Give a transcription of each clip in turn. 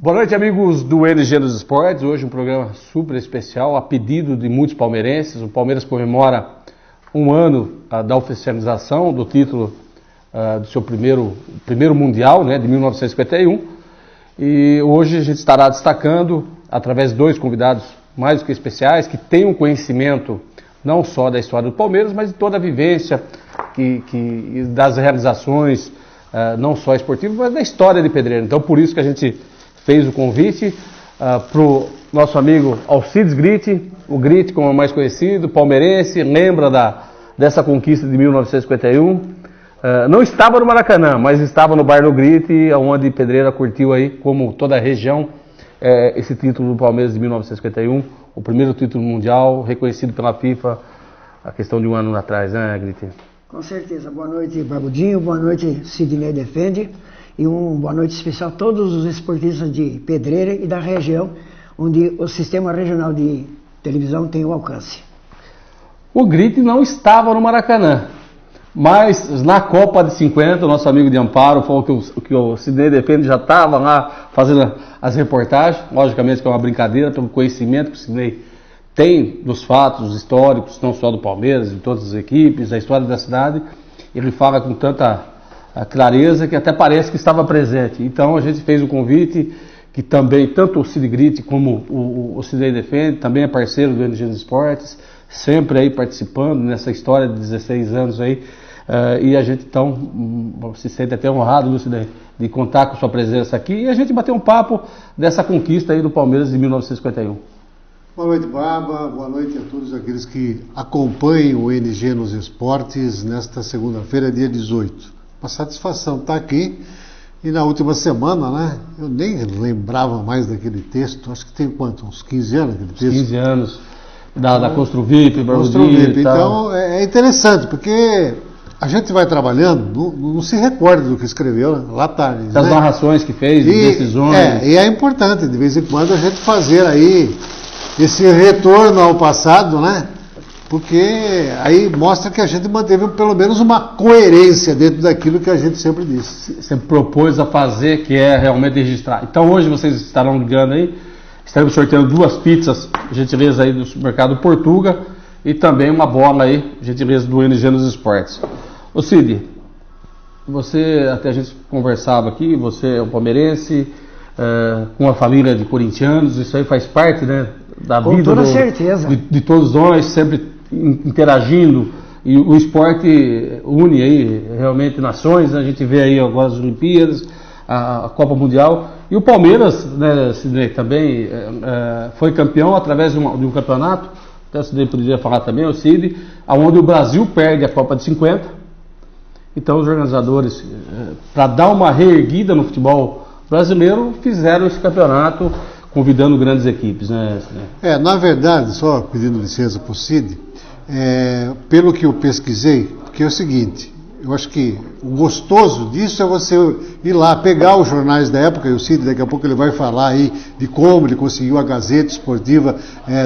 Boa noite, amigos do NG nos Esportes. Hoje um programa super especial, a pedido de muitos palmeirenses. O Palmeiras comemora um ano da oficialização do título do seu primeiro Mundial, né, de 1951. E hoje a gente estará destacando, através de dois convidados mais do que especiais, que têm um conhecimento não só da história do Palmeiras, mas de toda a vivência das realizações, não só esportivas, mas da história de Pedreira. Então, por isso que a gente fez o convite para o nosso amigo Alcides Gritti, o Gritti, como é mais conhecido, palmeirense, lembra dessa conquista de 1951. Não estava no Maracanã, mas estava no Bar do Gritti, onde Pedreira curtiu aí, como toda a região, esse título do Palmeiras de 1951, o primeiro título mundial, reconhecido pela FIFA, a questão de um ano atrás, né, Gritti? Com certeza. Boa noite, Barbudinho, boa noite, Sidney Defende. E boa noite especial a todos os esportistas de Pedreira e da região, onde o sistema regional de televisão tem o alcance. O Gritti não estava no Maracanã, mas na Copa de 50, o nosso amigo de Amparo falou que o Sidney Defende já estava lá fazendo as reportagens. Logicamente que é uma brincadeira, pelo conhecimento que o Sidney tem dos fatos históricos, não só do Palmeiras, de todas as equipes, da história da cidade. Ele fala com tanta a clareza que até parece que estava presente. Então a gente fez o convite, que também tanto o Cid Gritti como o Sidney Defende, também é parceiro do NG dos Esportes, sempre aí participando nessa história de 16 anos aí, e a gente então se sente até honrado, viu, Sidney, de contar com sua presença aqui e a gente bater um papo dessa conquista aí do Palmeiras de 1951. Boa noite, Barba, boa noite a todos aqueles que acompanham o NG nos Esportes nesta segunda-feira, dia 18. Uma satisfação estar aqui. E na última semana, né, eu nem lembrava mais daquele texto, acho que tem quanto? Uns 15 anos aquele texto? 15 anos, da Construvip, Construvip. Então é interessante, porque a gente vai trabalhando, não se recorda do que escreveu, né, lá atrás. Das narrações que fez, decisões. E é importante, de vez em quando, a gente fazer aí esse retorno ao passado, né? Porque aí mostra que a gente manteve pelo menos uma coerência dentro daquilo que a gente sempre disse. Sempre propôs a fazer, que é realmente registrar. Então hoje vocês estarão ligando aí, estaremos sorteando 2 pizzas, gentileza aí do supermercado Portuga, e também uma bola aí, gentileza do NG nos Esportes. Ô Cid, você, até a gente conversava aqui, você é um palmeirense, com uma família de corintianos, isso aí faz parte, né, da com vida toda certeza. De todos nós, sempre interagindo, e o esporte une aí realmente nações. A gente vê aí agora as Olimpíadas, a Copa Mundial, e o Palmeiras, né, Sidney, também foi campeão através de um campeonato, até o Sidney poderia falar também, o Cid, onde o Brasil perde a Copa de 50. Então os organizadores, para dar uma reerguida no futebol brasileiro, fizeram esse campeonato convidando grandes equipes, né? Na verdade, só pedindo licença para o Cid, pelo que eu pesquisei, porque é o seguinte, eu acho que o gostoso disso é você ir lá, pegar os jornais da época, e o Cid daqui a pouco ele vai falar aí de como ele conseguiu a Gazeta Esportiva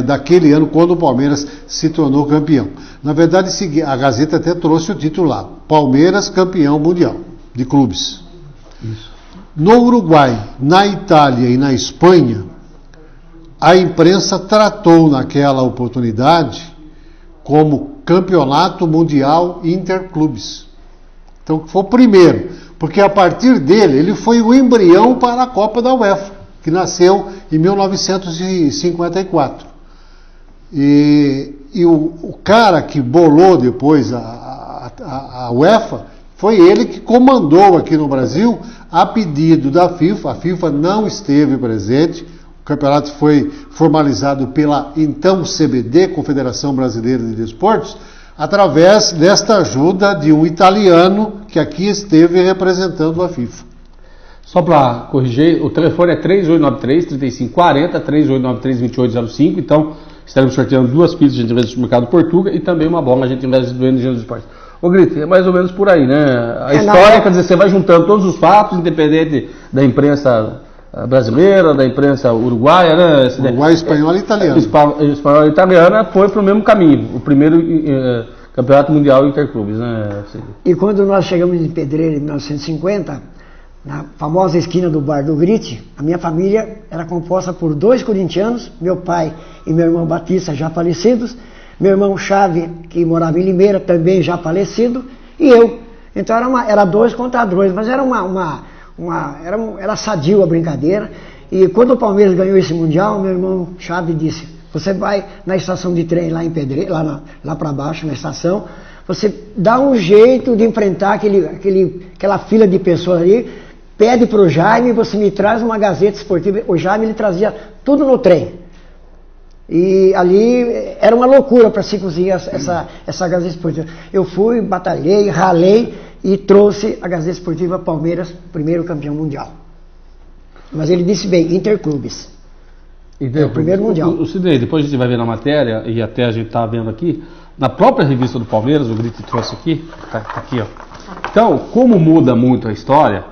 daquele ano, quando o Palmeiras se tornou campeão. Na verdade, a Gazeta até trouxe o título lá, Palmeiras campeão mundial de clubes. Isso. No Uruguai, na Itália e na Espanha, a imprensa tratou naquela oportunidade como Campeonato Mundial Interclubes. Então foi o primeiro, porque a partir dele ele foi o embrião para a Copa da UEFA, que nasceu em 1954. E o cara que bolou depois a UEFA foi ele que comandou aqui no Brasil a pedido da FIFA. A FIFA não esteve presente. O campeonato foi formalizado pela então CBD, Confederação Brasileira de Desportos, através desta ajuda de um italiano que aqui esteve representando a FIFA. Só para corrigir, o telefone é 3893-3540, 3893-2805, então estaremos sorteando 2 pizzas de gentileza do supermercado Portuga e também uma bola de gentileza do NG dos Esportes. Ô Gritti, é mais ou menos por aí, né? A história, quer dizer, você vai juntando todos os fatos, independente da imprensa brasileira, da imprensa uruguaia, né? Uruguai, espanhola e italiana. Espanhola e italiana foi para o mesmo caminho, o primeiro campeonato mundial interclubes, né? E quando nós chegamos em Pedreira em 1950, na famosa esquina do Bar do Grite, a minha família era composta por 2 corintianos, meu pai e meu irmão Batista, já falecidos, meu irmão Chave, que morava em Limeira, também já falecido, e eu. Então era 2 contra 2, mas era sadio a brincadeira. E quando o Palmeiras ganhou esse Mundial, meu irmão Chave disse: você vai na estação de trem lá em Pedreira, lá para baixo, na estação, você dá um jeito de enfrentar aquela fila de pessoas ali, pede para o Jaime, você me traz uma Gazeta Esportiva. O Jaime ele trazia tudo no trem. E ali era uma loucura para se conseguir essa Gazeta Esportiva. Eu fui, batalhei, ralei e trouxe a Gazeta Esportiva Palmeiras, primeiro campeão mundial. Mas ele disse bem, Interclubes. É o primeiro mundial. O Sidney, depois a gente vai ver na matéria, e até a gente está vendo aqui, na própria revista do Palmeiras, o Grito trouxe aqui, tá aqui, ó. Então, como muda muito a história,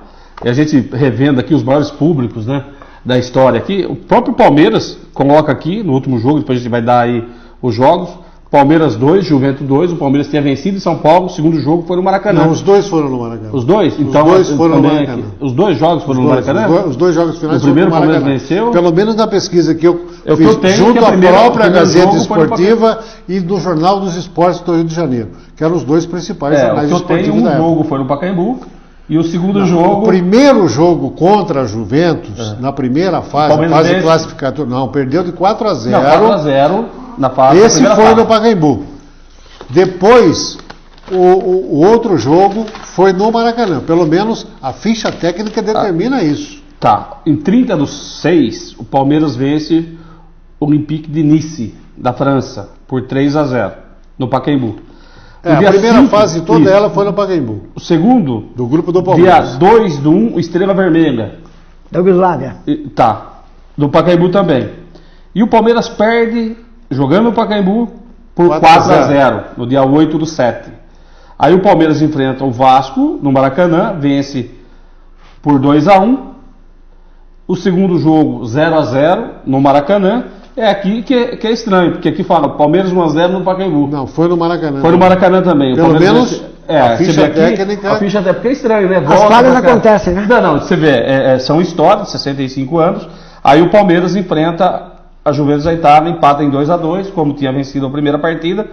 e a gente revendo aqui os maiores públicos, né, da história aqui, o próprio Palmeiras coloca aqui, no último jogo, depois a gente vai dar aí os jogos, Palmeiras 2, Juventus 2, o Palmeiras tinha vencido em São Paulo, o segundo jogo foi no Maracanã. Não, os 2 foram no Maracanã. Os 2? Então, os 2 foram no Maracanã. Aqui, os 2 jogos foram no Maracanã? Os 2 jogos finais o primeiro foram no Maracanã. Palmeiras venceu? Pelo menos na pesquisa que eu fiz, tenho, junto à própria Gazeta Esportiva e do Jornal dos Esportes do Rio de Janeiro, que eram os 2 principais jornais esportivos da época. Jogo foi no Pacaembu e o segundo jogo... O primeiro jogo contra a Juventus, na primeira fase, fase classificatória, não, perdeu de 4-0. Não, 4-0 na fase. Esse foi no Pacaembu. Depois, o outro jogo foi no Maracanã. Pelo menos a ficha técnica determina isso. Tá. Em 30/6, o Palmeiras vence o Olympique de Nice, da França, por 3-0, no Pacaembu. A primeira fase toda ela foi no Pacaembu. O segundo, do grupo do Palmeiras. Dia 2/1, Estrela Vermelha. Da Yugoslávia. Tá. Do Pacaembu também. E o Palmeiras perde, jogando no Pacaembu, por 4-0, no dia 8/7. Aí o Palmeiras enfrenta o Vasco no Maracanã, vence por 2-1. O segundo jogo 0-0 no Maracanã. É aqui que é estranho, porque aqui fala Palmeiras 1-0 no Pacaembu. Não, foi no Maracanã. Foi no Maracanã também. Pelo menos a ficha técnica. A ficha técnica é estranho, né? As falhas acontecem, né? Não, você vê, são histórias, 65 anos. Aí o Palmeiras enfrenta a Juventus da Itália, empata em 2-2, como tinha vencido a primeira partida,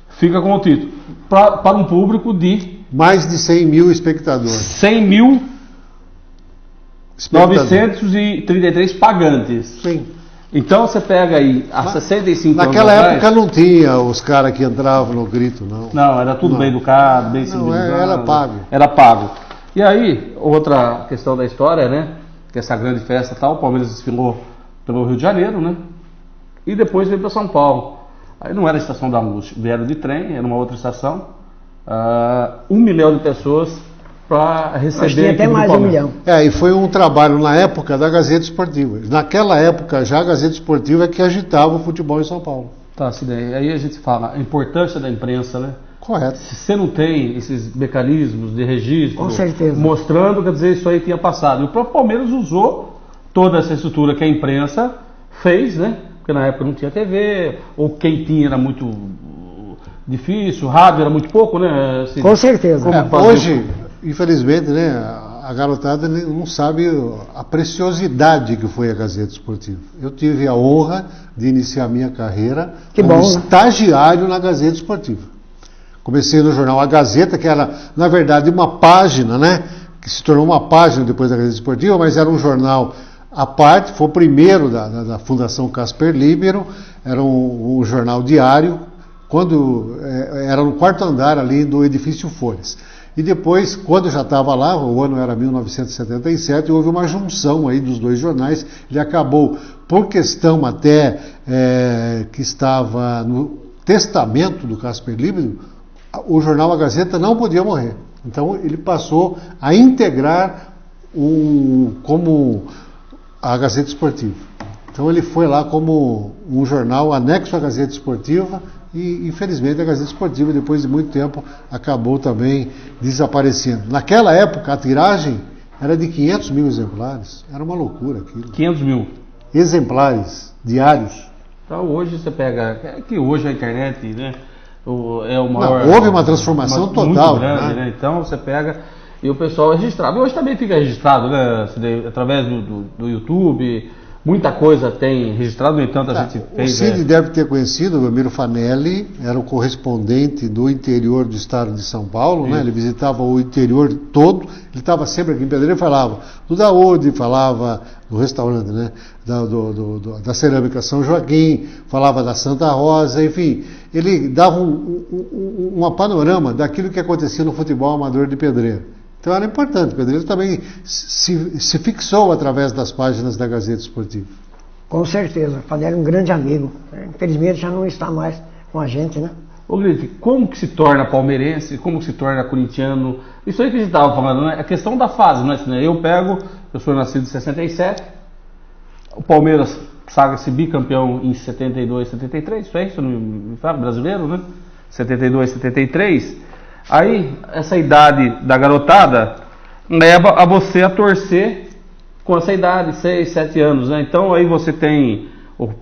fica com o título. Para um público de... mais de 100 mil espectadores. 100.933 pagantes. Sim. Então você pega aí, há 65 anos naquela época não tinha os caras que entravam no grito, não. Não, era tudo bem educado, bem civilizado. Era pago. Era pago. E aí, outra questão da história, né? Que essa grande festa e tal, o Palmeiras desfilou pelo Rio de Janeiro, né? E depois veio para São Paulo. Aí não era a Estação da Luz, vieram de trem, era uma outra estação. 1 milhão de pessoas para receber. Acho que até mais de 1 milhão. E foi um trabalho na época da Gazeta Esportiva. Naquela época já a Gazeta Esportiva é que agitava o futebol em São Paulo. Tá, Sidney. Aí a gente fala a importância da imprensa, né? Correto. Se você não tem esses mecanismos de registro, com certeza, mostrando, quer dizer, isso aí tinha passado. E o próprio Palmeiras usou toda essa estrutura que a imprensa fez, né? Porque na época não tinha TV, ou quem tinha era muito difícil, rádio era muito pouco, né? Assim, com certeza. Hoje, infelizmente, né, a garotada não sabe a preciosidade que foi a Gazeta Esportiva. Eu tive a honra de iniciar minha carreira como estagiário na Gazeta Esportiva. Comecei no jornal A Gazeta, que era, na verdade, uma página, né, que se tornou uma página depois da Gazeta Esportiva, mas era um jornal à parte, foi o primeiro da Fundação Casper Libero, era um jornal diário, quando era no 4º andar ali do edifício Folhas. E depois, quando eu já estava lá, o ano era 1977, houve uma junção aí dos 2 jornais. Ele acabou, por questão até que estava no testamento do Casper Libero, o jornal A Gazeta não podia morrer. Então ele passou a integrar como a Gazeta Esportiva. Então ele foi lá como um jornal anexo à Gazeta Esportiva e infelizmente a Gazeta Esportiva, depois de muito tempo, acabou também desaparecendo. Naquela época a tiragem era de 500 mil exemplares. Era uma loucura aquilo. 500 mil exemplares diários. Então hoje você pega, é que hoje a internet, né, é o maior... Não, houve uma transformação total. Muito grande, né? Então você pega... e o pessoal é registrado. Hoje também fica registrado, né, através do YouTube, muita coisa tem registrado, no entanto a gente fez... O Cid deve ter conhecido o Emiro Fanelli, era o correspondente do interior do estado de São Paulo, né? Ele visitava o interior todo, ele estava sempre aqui em Pedreira e falava do Daúde, falava do restaurante, né? Da Cerâmica São Joaquim, falava da Santa Rosa, enfim, ele dava uma panorama daquilo que acontecia no futebol amador de Pedreira. Então era importante, Pedreira também se fixou através das páginas da Gazeta Esportiva. Com certeza, Fanelli é um grande amigo. Infelizmente já não está mais com a gente, né? Ô Grite, como que se torna palmeirense, como que se torna corintiano? Isso aí que a gente estava falando, né? A questão da fase, né? Eu sou nascido em 67, o Palmeiras saga-se bicampeão em 72, 73, isso é isso, não me fala, brasileiro, né? 72, 73. Aí, essa idade da garotada leva a você a torcer com essa idade, 6, 7 anos, né? Então, aí você tem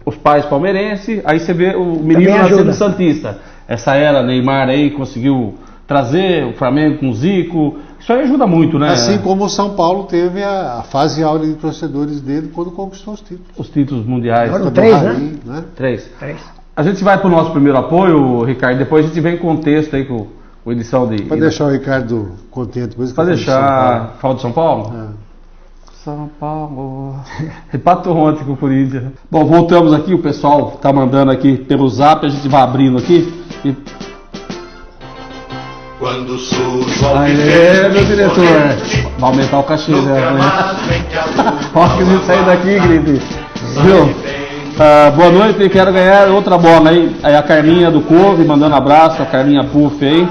os pais palmeirenses, aí você vê o menino nascendo santista. Essa era Neymar aí conseguiu trazer o Flamengo com o Zico, isso aí ajuda muito, né? Assim como o São Paulo teve a fase áurea de torcedores dele quando conquistou os títulos. Os títulos mundiais. Foram 3, né? 3. A gente vai para o nosso primeiro apoio, Ricardo, depois a gente vem em contexto aí com o edição de... Para deixar o Ricardo contente. Para deixar... Fala de São Paulo? São Paulo... Empatou ontem com o Corinthians. Bom, voltamos aqui, o pessoal está mandando aqui pelo zap, a gente vai abrindo aqui e... Quando surge o Aê, meu diretor! Vai aumentar o cachê, né? Olha que a gente sair daqui, Grite. Viu? Boa noite, quero ganhar outra bola aí. Aí a Carminha do Couve, mandando abraço, a Carminha Puff aí.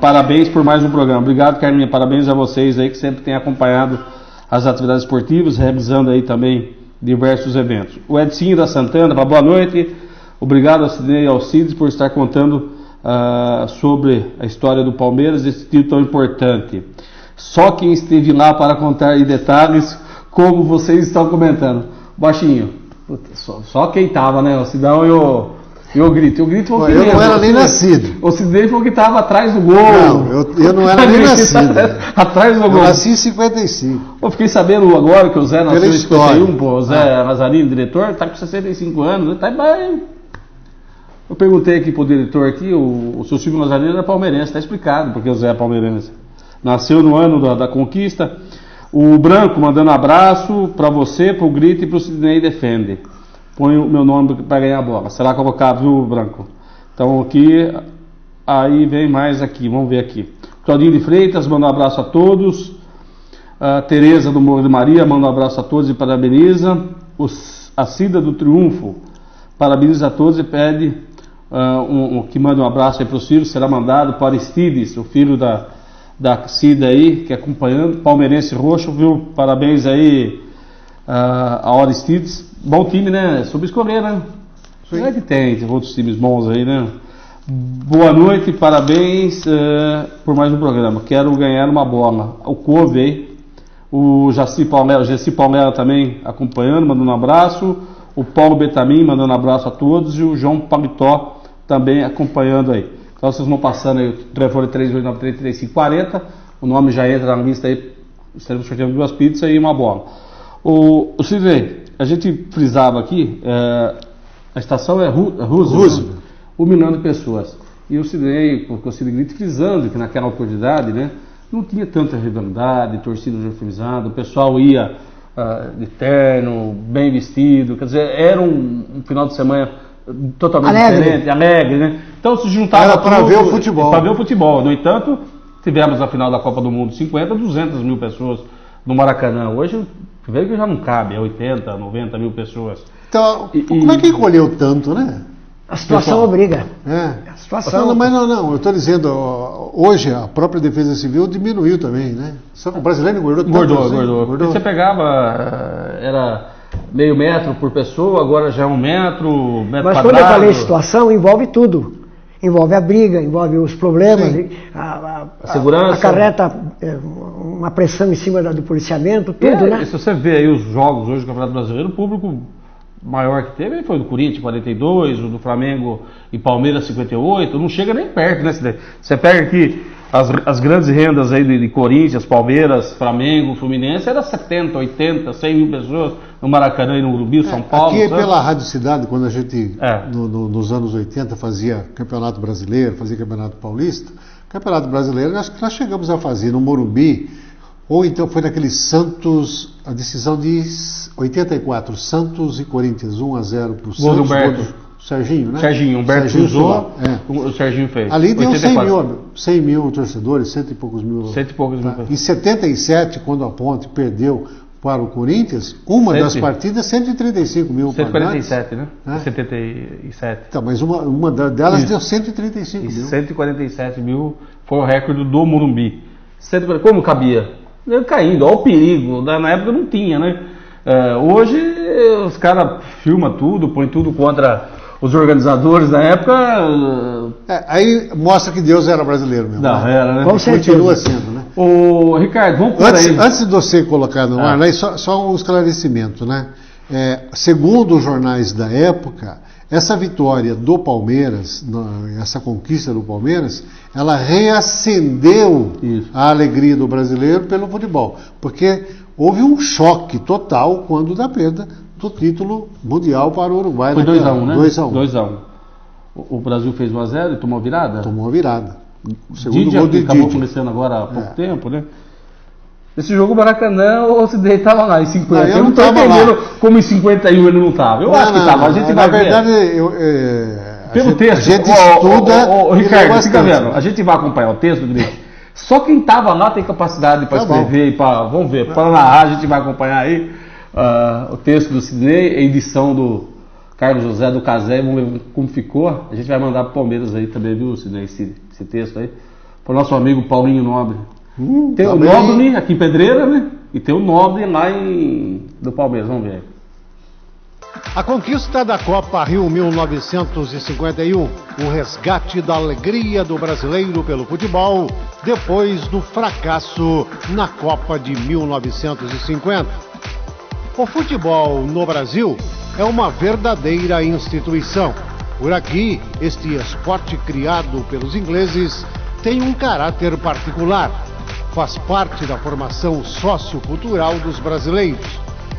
Parabéns por mais um programa. Obrigado, Carminha, parabéns a vocês aí que sempre têm acompanhado as atividades esportivas, realizando aí também diversos eventos. O Edcinho da Santana, boa noite. Obrigado ao Sidney e ao Cides por estar contando sobre a história do Palmeiras, esse título tão importante. Só quem esteve lá para contar em detalhes, como vocês estão comentando. Baixinho, puta, só quem estava, né? O Sidão e o Grito. O Grito foi o que eu não era nem nascido. O Sidney foi o que estava atrás do gol. Não, eu não era nem nascido. Atrás do gol. Eu nasci em 55. Eu fiquei sabendo agora que o Zé nasceu em 51, pô. O Zé Nazarino, diretor, tá com 65 anos, né? Tá bem. Eu perguntei aqui pro diretor aqui, o seu Silvio Nazarino era palmeirense, tá explicado porque o Zé é palmeirense. Nasceu no ano da conquista. O Branco mandando abraço para você, pro Grito e pro Sidney Defende. Põe o meu nome para ganhar a bola. Será colocado, viu, Branco? Então aqui, aí vem mais aqui, vamos ver aqui. Claudinho de Freitas manda um abraço a todos. A Tereza do Morro de Maria manda um abraço a todos e parabeniza. A Cida do Triunfo parabeniza a todos e pede que mande um abraço aí para os filhos. Será mandado para Aristides, o filho da Cida aí, que é acompanhando, palmeirense roxo, viu? Parabéns aí a Aristides. Bom time, né? Sobre escolher, né? Sim. É que tem outros times bons aí, né? Boa noite, parabéns por mais um programa. Quero ganhar uma bola. O Couve aí, o Jaci Palmera também acompanhando, mandando um abraço. O Paulo Betamin mandando um abraço a todos. E o João Pamitó também acompanhando aí. Então vocês vão passando aí o telefone 3893-3540, o nome já entra na lista aí, estaremos sorteando 2 pizzas e uma bola. O Sidney, a gente frisava aqui, a estação é Roosevelt, 1 milhão de pessoas. E o Sidney, porque o Sidney frisando que naquela oportunidade, né, não tinha tanta rivalidade, torcida uniformizada, o pessoal ia de terno, bem vestido, quer dizer, era um final de semana totalmente diferente, alegre, né? Então se juntava... Era para ver o futebol. Para ver o futebol. No entanto, tivemos a final da Copa do Mundo 200 mil pessoas no Maracanã. Hoje, veio que já não cabe, é 80, 90 mil pessoas. Então, como é que encolheu tanto, né? A situação obriga. A situação... Mas não, eu estou dizendo, hoje a própria Defesa Civil diminuiu também, né? Só que o brasileiro engordou. Engordou. Você pegava, era... meio metro por pessoa, agora já é 1 metro, Mas quadrado. quando eu falei situação, envolve tudo. Envolve a briga, envolve os problemas, a segurança. Acarreta uma pressão em cima do policiamento, tudo, né? Se você vê aí os jogos hoje do Campeonato Brasileiro, o público maior que teve foi o do Corinthians, 42, o do Flamengo e Palmeiras, 58, não chega nem perto, né? Você pega aqui as grandes rendas aí de Corinthians, Palmeiras, Flamengo, Fluminense, era 70, 80, 100 mil pessoas no Maracanã e no Morumbi, São Paulo. Aqui sabe? pela Rádio Cidade, quando a gente, nos anos 80, fazia Campeonato Brasileiro, fazia Campeonato Paulista, Campeonato Brasileiro, acho que nós chegamos a fazer no Morumbi, ou então foi naquele Santos, a decisão de 84, Santos e Corinthians, 1-0 para o Santos. Gol do Humberto. Serginho, né? Serginho, Humberto Serginho usou, o Serginho fez. Ali deu 84. 100 mil torcedores, cento e poucos mil. Mil. Em 77, quando a Ponte perdeu para o Corinthians, uma das partidas, 135 mil. 147, né? 77. Então, mas uma delas deu 135 mil. 147 mil foi o recorde do Morumbi. Como cabia? Caindo, olha o perigo. Na época não tinha, né? Hoje os caras filmam tudo, põem tudo contra os organizadores da época. Aí mostra que Deus era brasileiro mesmo. Não, né? era, né? Continua sendo, né? Ô, Ricardo, vamos por aí. Antes de você colocar no ar, né, só um esclarecimento, né? Segundo os jornais da época, essa vitória do Palmeiras, essa conquista do Palmeiras, ela reacendeu a alegria do brasileiro pelo futebol. Porque houve um choque total quando da perda do título mundial para o Uruguai. Foi 2-1, né? 2-1. 2-1. O Brasil fez 1-0 e tomou virada? Tomou a virada. O segundo gol de acabou começando agora há pouco tempo, né? Esse jogo, o Maracanã, o Sidney estava lá em 50. Eu não estou entendendo como em 51 ele não estava. Eu acho que estava. A gente vai ver. Na verdade, pelo texto, a gente estuda. Ricardo, fica vendo. A gente vai acompanhar o texto, Grito. Só quem estava lá tem capacidade para escrever e para. Vamos ver, para narrar, a gente vai acompanhar aí o texto do Sidney, a edição do Carlos José do Casé, vamos ver como ficou. A gente vai mandar para o Palmeiras aí também, viu, Sidney, esse texto aí. Para o nosso amigo Paulinho Nobre. Tem o Nobre aqui em Pedreira, né? E tem o Nobre lá do Palmeiras, vamos ver. A conquista da Copa Rio 1951, o resgate da alegria do brasileiro pelo futebol, depois do fracasso na Copa de 1950. O futebol no Brasil é uma verdadeira instituição. Por aqui, este esporte criado pelos ingleses tem um caráter particular. Faz parte da formação sociocultural dos brasileiros.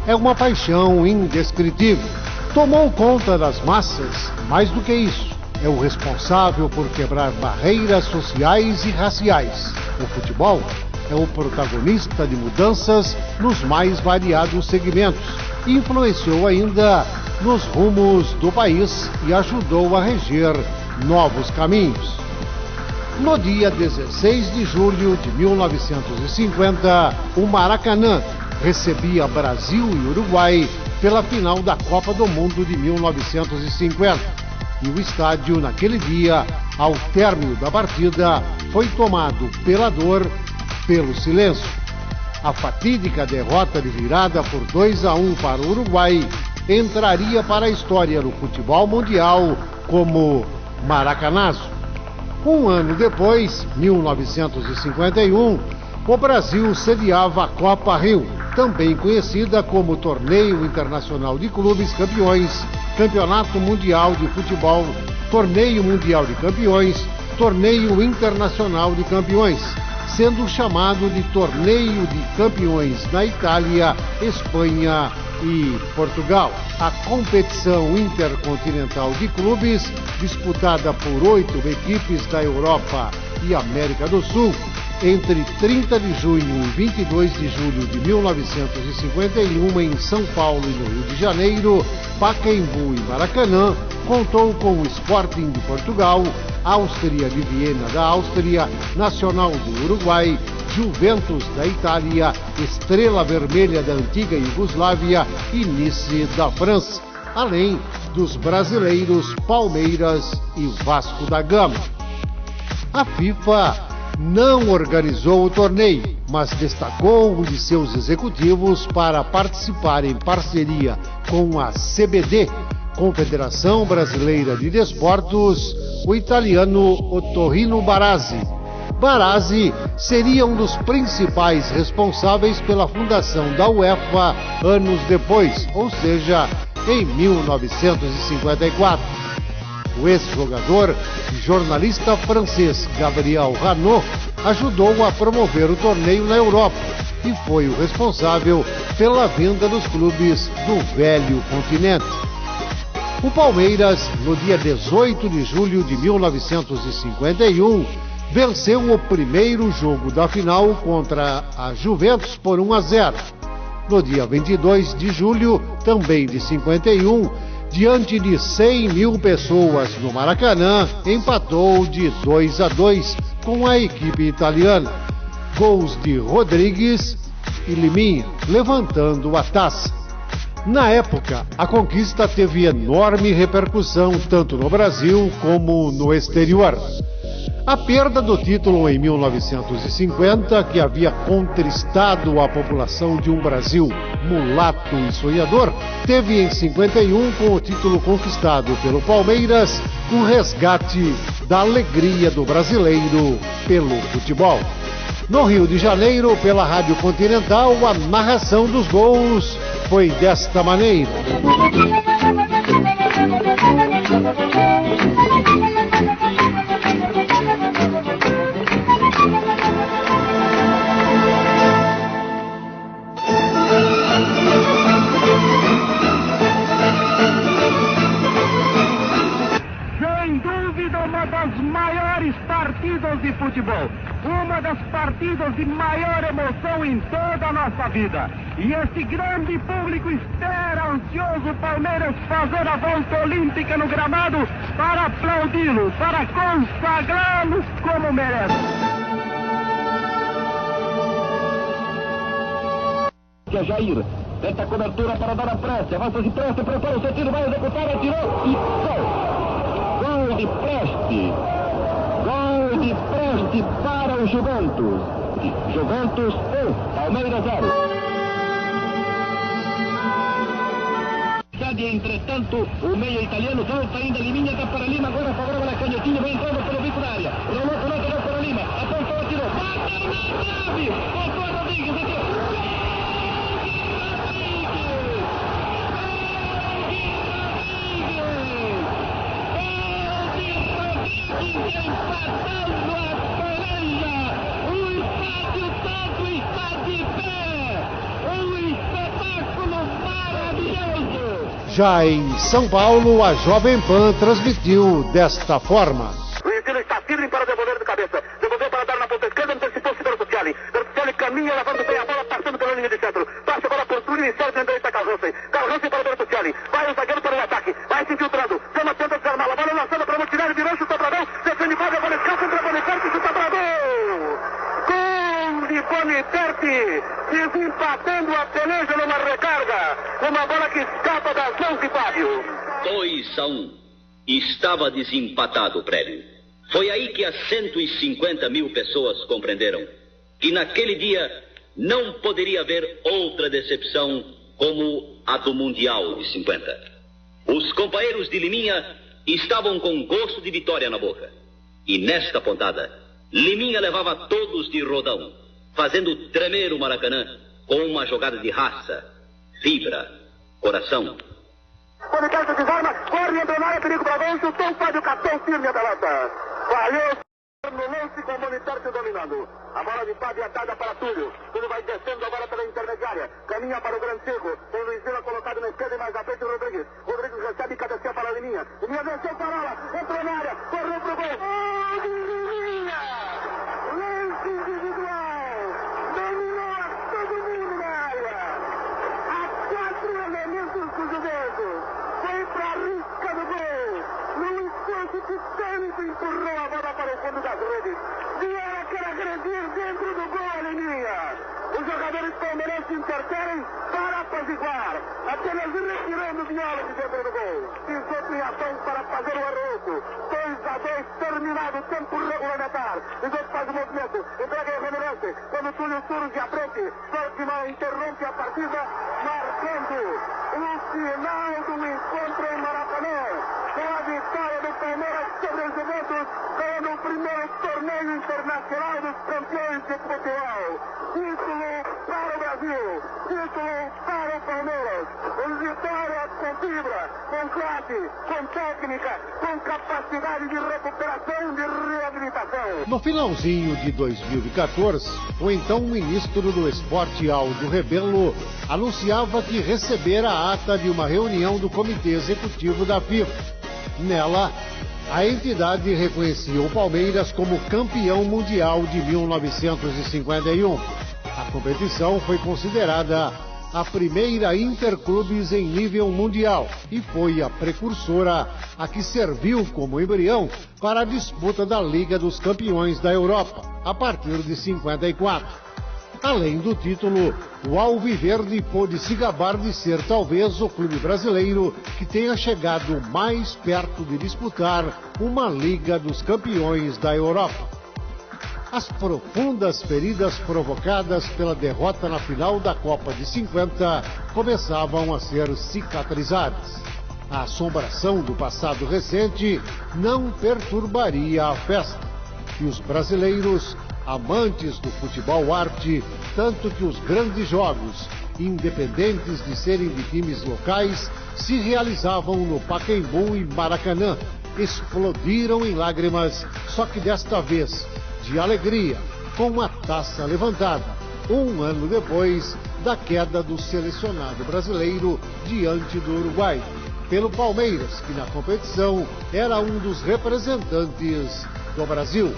É uma paixão indescritível. Tomou conta das massas, mais do que isso. É o responsável por quebrar barreiras sociais e raciais. O futebol é o protagonista de mudanças nos mais variados segmentos. Influenciou ainda nos rumos do país e ajudou a reger novos caminhos. No dia 16 de julho de 1950, o Maracanã recebia Brasil e Uruguai pela final da Copa do Mundo de 1950. E o estádio, naquele dia, ao término da partida, foi tomado pela dor, pelo silêncio. A fatídica derrota de virada por 2-1 para o Uruguai entraria para a história do futebol mundial como Maracanazo. Um ano depois, 1951, o Brasil sediava a Copa Rio, também conhecida como Torneio Internacional de Clubes Campeões, Campeonato Mundial de Futebol, Torneio Mundial de Campeões, Torneio Internacional de Campeões, sendo chamado de Torneio de Campeões na Itália, Espanha e Portugal. A competição intercontinental de clubes, disputada por 8 equipes da Europa e América do Sul, entre 30 de junho e 22 de julho de 1951 em São Paulo e no Rio de Janeiro, Pacaembu e Maracanã, contou com o Sporting de Portugal, Áustria de Viena da Áustria, Nacional do Uruguai, Juventus da Itália, Estrela Vermelha da antiga Iugoslávia e Nice da França, além dos brasileiros Palmeiras e Vasco da Gama. A FIFA não organizou o torneio, mas destacou um de seus executivos para participar em parceria com a CBD, Confederação Brasileira de Desportos, o italiano Ottorino Barazzi. Barazzi seria um dos principais responsáveis pela fundação da UEFA anos depois, ou seja, em 1954. O ex-jogador e jornalista francês Gabriel Ranot ajudou a promover o torneio na Europa e foi o responsável pela vinda dos clubes do velho continente. O Palmeiras, no dia 18 de julho de 1951, venceu o primeiro jogo da final contra a Juventus por 1-0. No dia 22 de julho, também de 51, diante de 100 mil pessoas no Maracanã, empatou de 2-2 com a equipe italiana. Gols de Rodrigues e Liminha, levantando a taça. Na época, a conquista teve enorme repercussão tanto no Brasil como no exterior. A perda do título em 1950, que havia contristado a população de um Brasil mulato e sonhador, teve em 51, com o título conquistado pelo Palmeiras, um resgate da alegria do brasileiro pelo futebol. No Rio de Janeiro, pela Rádio Continental, a narração dos gols foi desta maneira. Sem dúvida, uma das maiores partidas de futebol. Uma das partidas de maior emoção em toda a nossa vida. E esse grande público espera ansioso o Palmeiras fazer a volta olímpica no gramado para aplaudi-lo, para consagrá-lo como merece. Que Jair, tenta a cobertura para dar a pressa, avança de pressa, prepara o seu tiro, vai executar, atirou e gol! Gol de Preste! Gol de Preste para o Juventus. Juventus 1, Palmeiras 0. Entretanto, o meia italiano volta ainda, Liminha dá para Lima, agora favorável na canhotinha, vai entrando pelo bico da área. Rolou, colocou para Lima, apontou, atirou, bateu na trave, voltou a Rodrigues, atirou. Empatando a Peleza, o estádio todo está de pé, um espetáculo maravilhoso. Já em São Paulo, a Jovem Pan transmitiu desta forma. O Ensino está firme para devolver de cabeça, devolveu para dar na ponta esquerda, antecipou-se pelo Sociali, caminha, lavando bem a bola, passando pela linha de centro, passa a bola por Túlio e Sérgio André está Carransen para o Sociali, vai o zagueiro para o ataque, vai se infiltrando, Zama tenta desarmar, a bola lançada para o Montinari, virou, chutou para gol, defende Fábio, a bola escapa para Boniperti, chuta para gol! Gol de Boniperti, desempatando a peleja numa recarga, uma bola que escapa das mãos de Fábio. 2-1, estava desempatado o prédio. Foi aí que as 150 mil pessoas compreenderam que naquele dia não poderia haver outra decepção como a do Mundial de 50. Os companheiros de Liminha estavam com gosto de vitória na boca. E nesta pontada, Liminha levava todos de rodão, fazendo tremer o Maracanã com uma jogada de raça, fibra, coração. Boniperti desarma, corre, entrou na área, perigo para gol, chutou, Fábio Capão, firme a pelota. Falhou no lance com o Boniperti dominando. A bola de Fábio é dada para Túlio. Túlio vai descendo agora pela intermediária. Caminha para o Grande Circo. O Luiz Vila colocado na esquerda e mais à frente o Rodrigues. Rodrigues recebe e cabeceia para a Liminha. Liminha venceu para ela. Entrou na área. Correu para o gol. Liminha! Lance individual. Dominou a todo mundo na área. Há 4 elementos do Juventus. Foi para a risca do gol. Num esforço de tempo empurrou a bola para o fundo das redes. Vieira quer agredir dentro do gol a Liminha. Os jogadores palmeirenses interferem para apaziguar. Apenas retirando o Viola de dentro do gol. Pisou em ação para fazer o arroco. 2-2, terminado o tempo regulamentar. Pisou faz o movimento. Entrega em Remirante. Quando Túlio surge à frente. Fátima interrompe a partida, marcando o final do encontro em Maracanã. Com a vitória do Palmeiras sobre os Juventus, ganhando o primeiro torneio internacional dos campeões de futebol. Título para o Brasil, título para o Palmeiras. Vitória fibra, com classe, com técnica, com capacidade de recuperação, de reabilitação. No finalzinho de 2014, o então ministro do Esporte, Aldo Rebelo, anunciava que recebera a ata de uma reunião do Comitê Executivo da FIFA. Nela, a entidade reconhecia o Palmeiras como campeão mundial de 1951. A competição foi considerada a primeira interclubes em nível mundial e foi a precursora a que serviu como embrião para a disputa da Liga dos Campeões da Europa, a partir de 54. Além do título, o Alviverde pôde se gabar de ser talvez o clube brasileiro que tenha chegado mais perto de disputar uma Liga dos Campeões da Europa. As profundas feridas provocadas pela derrota na final da Copa de 50 começavam a ser cicatrizadas. A assombração do passado recente não perturbaria a festa. E os brasileiros, amantes do futebol arte, tanto que os grandes jogos, independentes de serem de times locais, se realizavam no Pacaembu e Maracanã, explodiram em lágrimas, só que desta vez de alegria, com a taça levantada, um ano depois da queda do selecionado brasileiro diante do Uruguai, pelo Palmeiras, que na competição era um dos representantes do Brasil.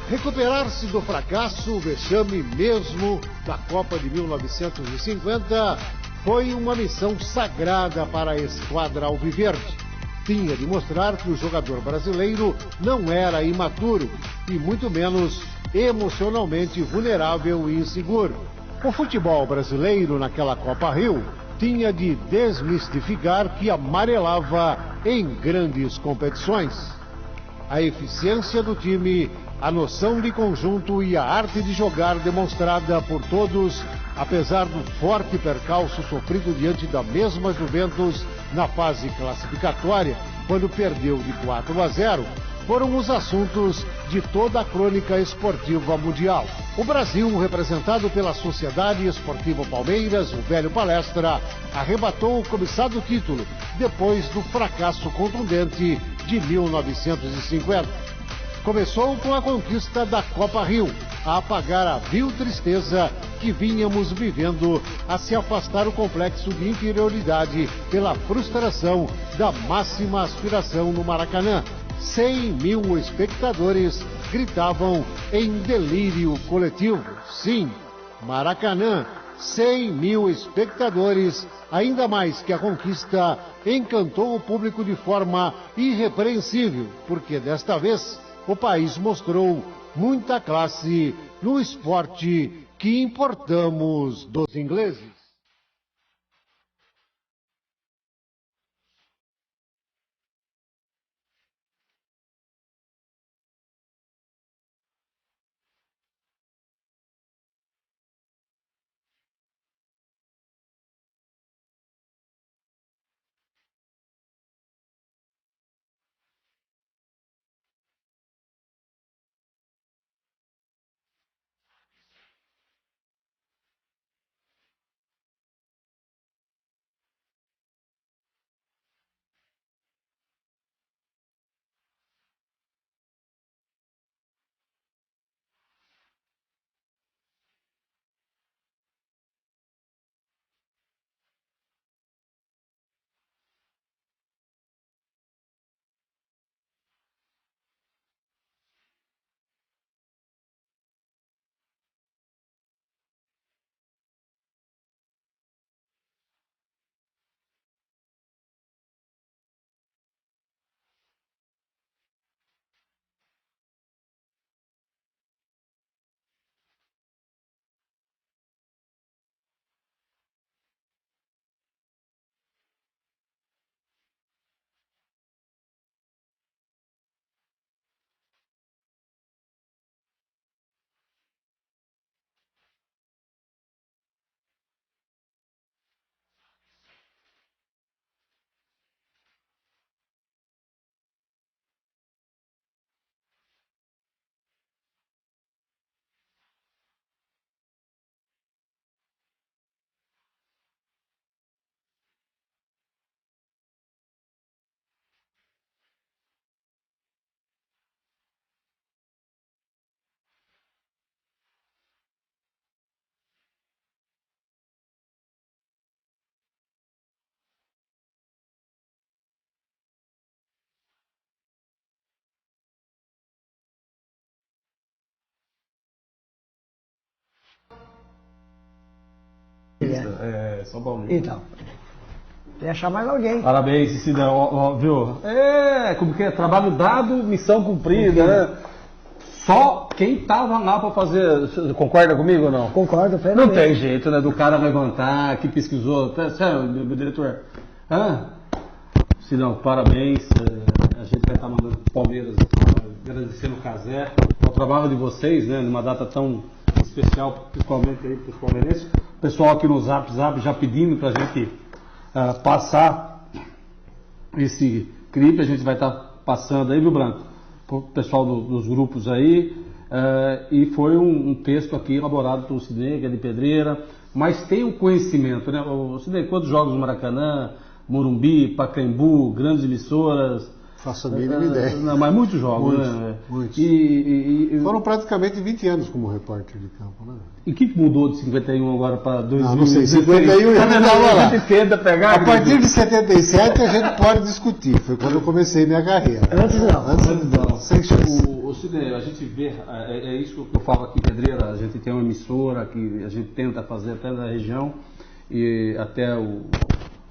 Recuperar-se do fracasso, o vexame mesmo da Copa de 1950, foi uma missão sagrada para a esquadra alviverde. Tinha de mostrar que o jogador brasileiro não era imaturo e muito menos emocionalmente vulnerável e inseguro. O futebol brasileiro naquela Copa Rio tinha de desmistificar que amarelava em grandes competições. A eficiência do time, a noção de conjunto e a arte de jogar demonstrada por todos, apesar do forte percalço sofrido diante da mesma Juventus na fase classificatória, quando perdeu de 4-0, foram os assuntos de toda a crônica esportiva mundial. O Brasil, representado pela Sociedade Esportiva Palmeiras, o velho Palestra, arrebatou o cobiçado título depois do fracasso contundente de 1950. Começou com a conquista da Copa Rio, a apagar a vil tristeza que vínhamos vivendo, a se afastar o complexo de inferioridade pela frustração da máxima aspiração no Maracanã. 100 mil espectadores gritavam em delírio coletivo. Sim, Maracanã, 100 mil espectadores, ainda mais que a conquista encantou o público de forma irrepreensível, porque desta vez o país mostrou muita classe no esporte que importamos dos ingleses. Paulista. São Paulista. Então, tem que achar mais alguém. Parabéns, Cidão, viu? Como que é? Trabalho dado, missão cumprida, né? Só quem tava lá para fazer. Você concorda comigo ou não? Concordo, Não tem jeito, né? Do cara levantar, que pesquisou. Sério, meu diretor. Cidão, parabéns. A gente vai estar mandando pro Palmeiras, agradecendo o Casé, o trabalho de vocês, né? Numa data tão especial, principalmente aí para os palmeirenses. O pessoal aqui no Zap já pedindo pra gente passar esse clipe, a gente vai estar passando aí, viu, Branco? Pro pessoal dos grupos aí. E foi um texto aqui elaborado pelo Sidney, que é de Pedreira, mas tem um conhecimento, né? O Sidney, quantos jogos no Maracanã, Morumbi, Pacaembu, grandes emissoras? Faço a mínima ideia. Não, mas muitos jogos, muitos, né? Muitos. Foram Foram praticamente 20 anos como repórter de campo, né? E o que mudou de 51 agora para 2000? Não sei, 51 eu já estava lá. A gente tenta pegar. A partir de 77 a gente pode discutir, foi quando eu comecei minha carreira. Antes não. Sem chance. O Sidney, a gente vê, é isso que eu falo aqui em Pedreira, a gente tem uma emissora que a gente tenta fazer até na região, e até a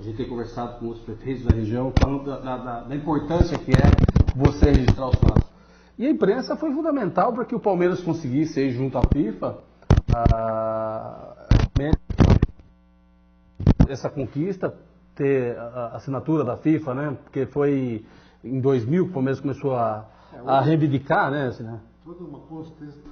gente tem conversado com os prefeitos da região, falando da importância que é você registrar os fatos. E a imprensa foi fundamental para que o Palmeiras conseguisse ir junto à FIFA essa conquista, ter a assinatura da FIFA, né? Porque foi em 2000 que o Palmeiras começou a reivindicar, né? Assim, né? Toda uma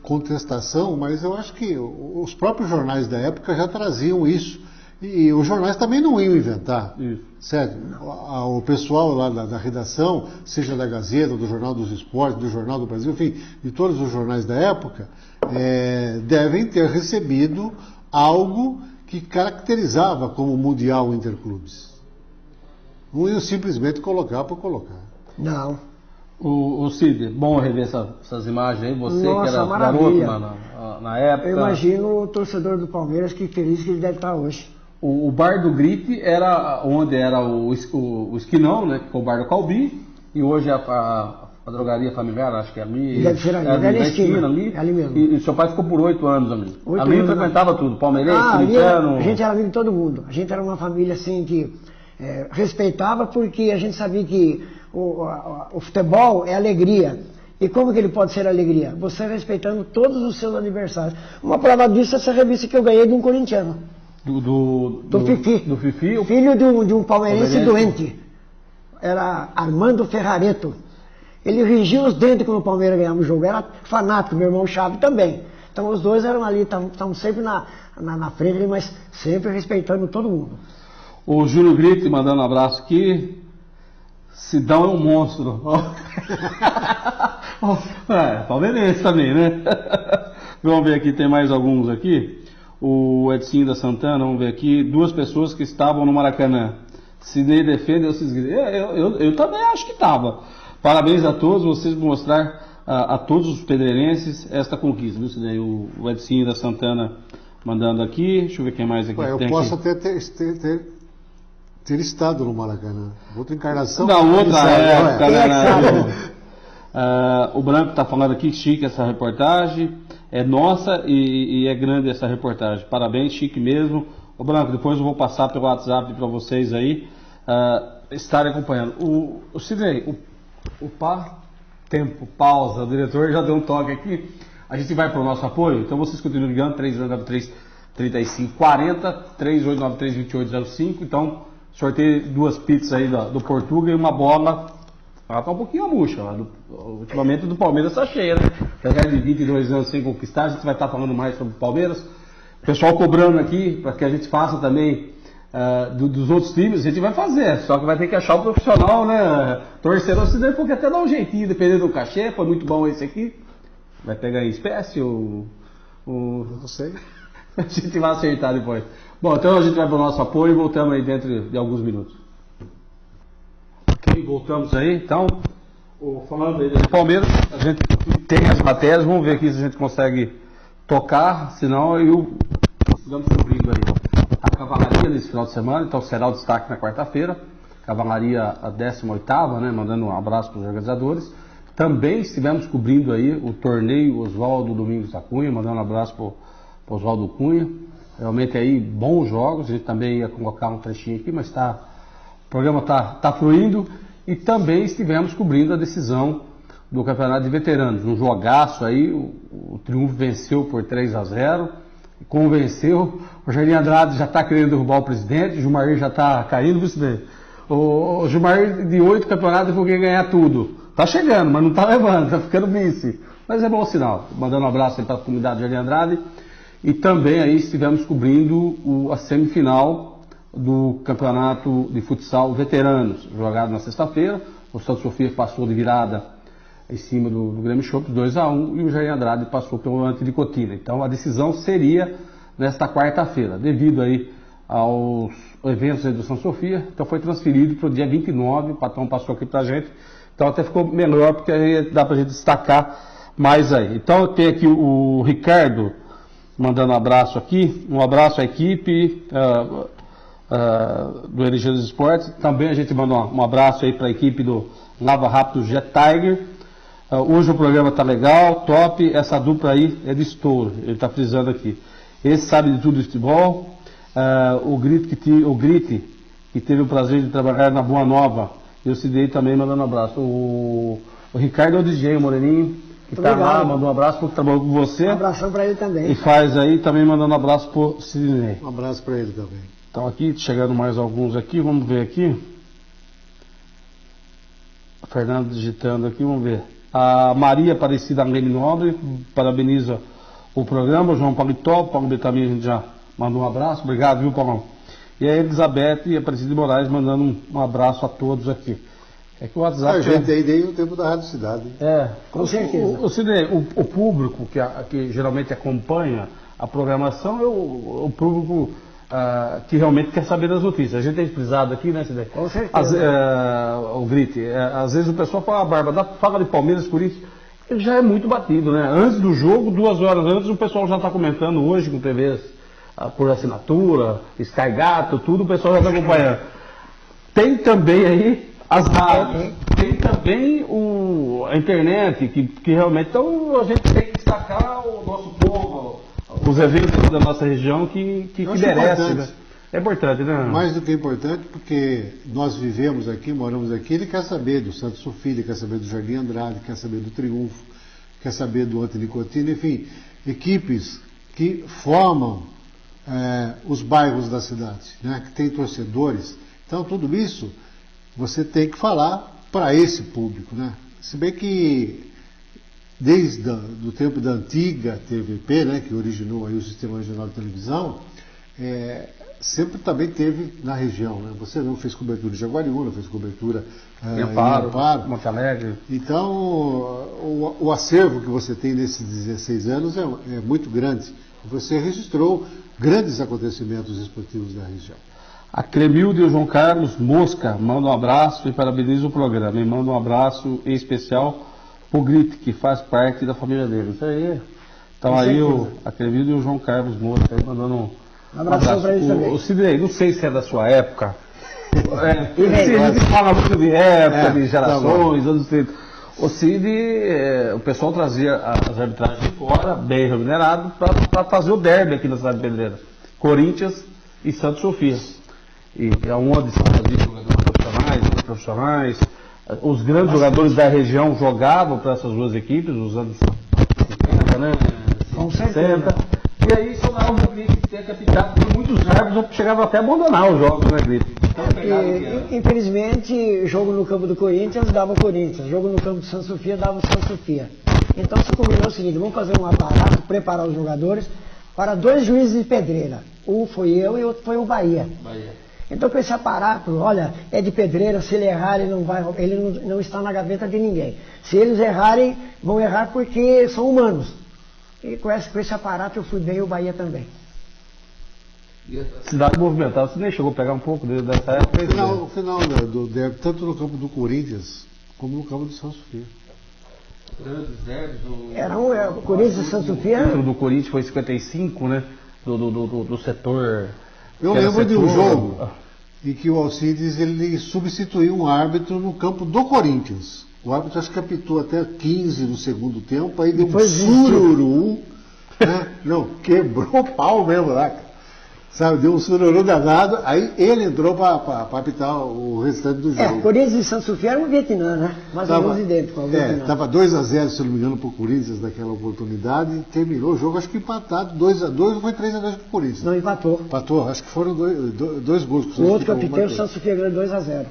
contestação, mas eu acho que os próprios jornais da época já traziam isso. E os jornais também não iam inventar. Isso. Sério, o pessoal lá da redação, seja da Gazeta, do Jornal dos Esportes, do Jornal do Brasil, enfim, de todos os jornais da época, devem ter recebido algo que caracterizava como Mundial Interclubes. Não iam simplesmente colocar por colocar. Não. O Cid, bom rever essas imagens aí, você Nossa, que era maravilha. garoto na época. Eu imagino o torcedor do Palmeiras que feliz que ele deve estar hoje. O bar do Grite era onde era o Esquinão, né? Que foi o bar do Calbi, e hoje a drogaria familiar, acho que é ali. Deve ser ali, ali na esquina, ali. é ali mesmo. E seu pai ficou por 8 anos ali. 8 ali anos, frequentava tudo, palmeirense, ali corintiano. a gente era amigo de todo mundo. A gente era uma família assim que respeitava, porque a gente sabia que o futebol é alegria. E como que ele pode ser alegria? Você respeitando todos os seus aniversários. Uma prova disso é essa revista que eu ganhei de um corintiano. Do Fifi. Do Fifi. Filho de um palmeirense doente. Era Armando Ferrareto. Ele rigia os dentes quando o Palmeiras ganhava o jogo. Era fanático, meu irmão Chave também. Então os dois eram ali, estavam sempre na frente, mas sempre respeitando todo mundo. O Júlio Grite mandando um abraço aqui. Sidão é um monstro. Palmeirense também, né? Vamos ver aqui, tem mais alguns aqui. O Edcinho da Santana, vamos ver aqui. 2 pessoas que estavam no Maracanã. Sidney defende, eu também acho que estava. Parabéns a todos, vocês vão mostrar a todos os pedreirenses esta conquista, viu, Sidney? O Edcinho da Santana mandando aqui. Deixa eu ver quem mais aqui. Eu posso até ter estado no Maracanã. Outra encarnação. Da outra época, né? O Branco está falando aqui, chique essa reportagem. É nossa e é grande essa reportagem. Parabéns, chique mesmo. Ô Branco, depois eu vou passar pelo WhatsApp para vocês aí estarem acompanhando. O Sidney, tempo, pausa, o diretor já deu um toque aqui. A gente vai para o nosso apoio, então vocês continuam ligando, 3293-3540, 3893-2805. Então, sorteio 2 pizzas aí do Portuga e uma bola. Ela tá um pouquinho a murcha. Ultimamente do Palmeiras tá cheia, né? Apesar de 22 anos sem conquistar, a gente vai estar falando mais sobre o Palmeiras. O pessoal cobrando aqui para que a gente faça também dos outros times, a gente vai fazer. Só que vai ter que achar o profissional, né? Torcedor, se der, porque até dá um jeitinho, dependendo do cachê. Foi muito bom esse aqui. Vai pegar em espécie ou. Não sei. A gente vai acertar depois. Bom, então a gente vai para o nosso apoio e voltamos aí dentro de alguns minutos. Ok, voltamos aí. Então, falando aí do Palmeiras, a gente tem as matérias, vamos ver aqui se a gente consegue tocar, senão estamos cobrindo aí a cavalaria nesse final de semana, então será o destaque na quarta-feira. Cavalaria a 18ª, né, mandando um abraço para os organizadores. Também estivemos cobrindo aí o torneio Oswaldo Domingos da Cunha, mandando um abraço para o Oswaldo Cunha. Realmente aí bons jogos, a gente também ia colocar um trechinho aqui, mas o programa está fluindo. E também estivemos cobrindo a decisão do Campeonato de Veteranos, um jogaço aí, o Triunfo venceu por 3-0, convenceu, o Jardim Andrade já está querendo derrubar o presidente, o Gilmar já está caindo, presidente. O Gilmar de 8 campeonatos foi quem ganhar tudo. Está chegando, mas não está levando, está ficando vice. Mas é bom sinal. Mandando um abraço aí para a comunidade do Jardim Andrade. E também aí estivemos cobrindo a semifinal do Campeonato de Futsal Veteranos, jogado na sexta-feira. O Santa Sofia passou de virada em cima do Grêmio Chopp, 2-1, e o Jardim Andrade passou pelo Antinicotina. Então a decisão seria nesta quarta-feira, devido aí aos eventos aí do Santa Sofia. Então foi transferido para o dia 29, o patrão passou aqui para a gente. Então até ficou melhor, porque aí dá para a gente destacar mais aí. Então eu tenho aqui o Ricardo mandando um abraço aqui, um abraço à equipe do LG dos Esportes. Também a gente manda um abraço aí para a equipe do Lava Rápido Jet Tiger. Hoje o programa está legal, top, essa dupla aí é de estouro, ele está frisando aqui. Esse sabe de tudo de futebol, o Grite, que teve o prazer de trabalhar na Boa Nova, e o Sidney também mandando um abraço. O Ricardo é o DJ, o Moreninho, que está lá, mandou um abraço, porque trabalhou com você. Um abração para ele também. E faz aí, também mandando um abraço para o Sidney. Um abraço para ele também. Então aqui, chegando mais alguns aqui, vamos ver aqui. O Fernando digitando aqui, vamos ver. A Maria Aparecida Leme Nobre parabeniza o programa. O João Paulitó, Paulo Betamir, a gente já mandou um abraço. Obrigado, viu, Paulão? E a Elizabeth e a Aparecida de Moraes mandando um abraço a todos aqui. É que o WhatsApp... A gente aí desde o tempo da Rádio Cidade. Com certeza. O público que geralmente acompanha a programação é o público que realmente quer saber das notícias. A gente tem frisado aqui, né, Cidade? Com certeza. O Grite, às vezes o pessoal fala, Barba, fala de Palmeiras, Corinthians, ele já é muito batido, né? Antes do jogo, 2 horas antes, o pessoal já está comentando hoje com TVs por assinatura, Sky Gato, tudo, o pessoal já está acompanhando. Tem também aí as rádios, tem também a internet, que realmente, então a gente tem que destacar o nosso povo, os eventos da nossa região que merece, né? É importante, né? Mais do que importante, porque nós vivemos aqui, moramos aqui, ele quer saber do Santa Sofia, ele quer saber do Jardim Andrade, quer saber do Triunfo, quer saber do Antinicotina, enfim, equipes que formam os bairros da cidade, né? Que tem torcedores. Então tudo isso você tem que falar para esse público, né? Se bem que desde o tempo da antiga TVP, né, que originou aí o Sistema Regional de Televisão, sempre também teve na região, né? Você não fez cobertura de Jaguariúna, fez cobertura em Amparo, Monte Alegre. Então, o acervo que você tem nesses 16 anos é muito grande. Você registrou grandes acontecimentos esportivos da região. A Cremilde e o João Carlos Mosca mandam um abraço e parabenizam o programa. E mandam um abraço em especial o Grite, que faz parte da família dele. Isso aí. Então aí a Cremilde e o João Carlos Mosca aí mandando um abraço para ele também. O Sidney, não sei se é da sua época. A gente fala muito de época, de gerações, anos 30. O Cid, o pessoal trazia as arbitragens de fora, bem remunerado, para fazer o derby aqui na cidade de Pedreira. Corinthians e Santa Sofia. E aonde se fazia jogadores profissionais, profissionais. Os grandes jogadores da região jogavam para essas duas equipes, nos anos 50, né? 60. E aí sobrava o Grite que tinha capitado, porque muitos árbitros chegavam até a abandonar os jogos, né, Grite? Então, infelizmente, jogo no campo do Corinthians dava o Corinthians, jogo no campo do Santa Sofia dava o Santa Sofia. Então se combinou o seguinte, vamos fazer um aparato, preparar os jogadores para 2 juízes de Pedreira. Um foi eu e outro foi o Bahia. Então com esse aparato, olha, é de Pedreira, se ele errar, ele não está na gaveta de ninguém. Se eles errarem, vão errar porque são humanos. E com esse aparato eu fui bem e o Bahia também. Cidade movimentada, você nem chegou a pegar um pouco dessa época? O final do derby, tanto no campo do Corinthians, como no campo do Santa Sofia. Era o Corinthians e Santa Sofia? O do Corinthians foi 55, né? Do setor... Eu lembro de um jogo em que o Alcides ele substituiu um árbitro no campo do Corinthians. O árbitro acho que apitou até 15 no segundo tempo, aí deu um sururu, né? Não, quebrou o pau mesmo lá. Sabe, deu um sururu danado, aí ele entrou para apitar o restante do jogo. Corinthians e Santo Sofia era um Vietnã, né? Mais ou menos idêntico ao Vietnã. Estava 2-0, se não me engano, para o Corinthians naquela oportunidade. Terminou o jogo, acho que empatado, 2-2 ou foi 3-2 para o Corinthians. Não, empatou. Empatou, acho que foram dois gols. O outro capitão, o Santo Sofia ganhou 2-0.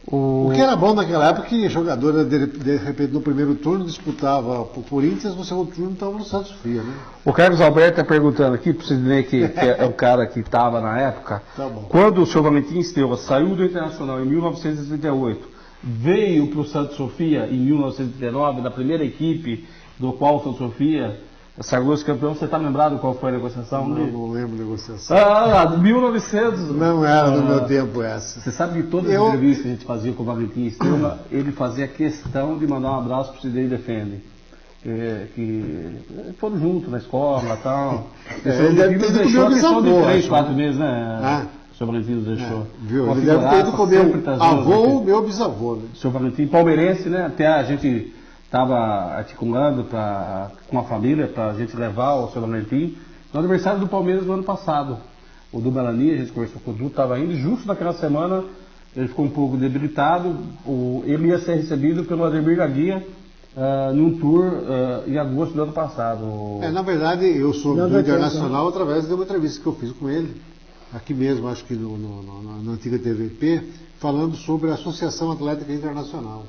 O que era bom naquela época que jogador, de repente, no primeiro turno disputava o Corinthians, no segundo turno estava no Santos Sofia, né? O Carlos Alberto está perguntando aqui, para o Sidney, que é o cara que estava na época, Tá bom. quando o senhor Valentim Esteva saiu do Internacional em 1938, veio para o Santos Sofia em 1939, na primeira equipe do qual o Santos Sofia sagrou-se campeão, você está lembrado qual foi a negociação? Não lembro a negociação. 1900. Não era no meu tempo essa. Você sabe que todas as entrevistas que a gente fazia com o Valentim Esteva, ele fazia questão de mandar um abraço para o Sidney Defende. Que foram juntos na escola e tal. Ele deve ter ido comer o bisavô. De 3, 4 meses, né? O senhor Valentim nos deixou. Viu? Ele deve ter ido comer o avô ou meu bisavô. Né? O senhor Valentim, palmeirense, né? Até a gente estava articulando com a família para a gente levar o senhor Valentim no aniversário do Palmeiras do ano passado. O do Melania, a gente conversou com o Du, estava indo, justo naquela semana ele ficou um pouco debilitado. Ele ia ser recebido pelo Ademir da Guia num tour em agosto do ano passado. Na verdade, eu soube do Internacional através de uma entrevista que eu fiz com ele, aqui mesmo, acho que na antiga TVP, falando sobre a Associação Atlética Internacional.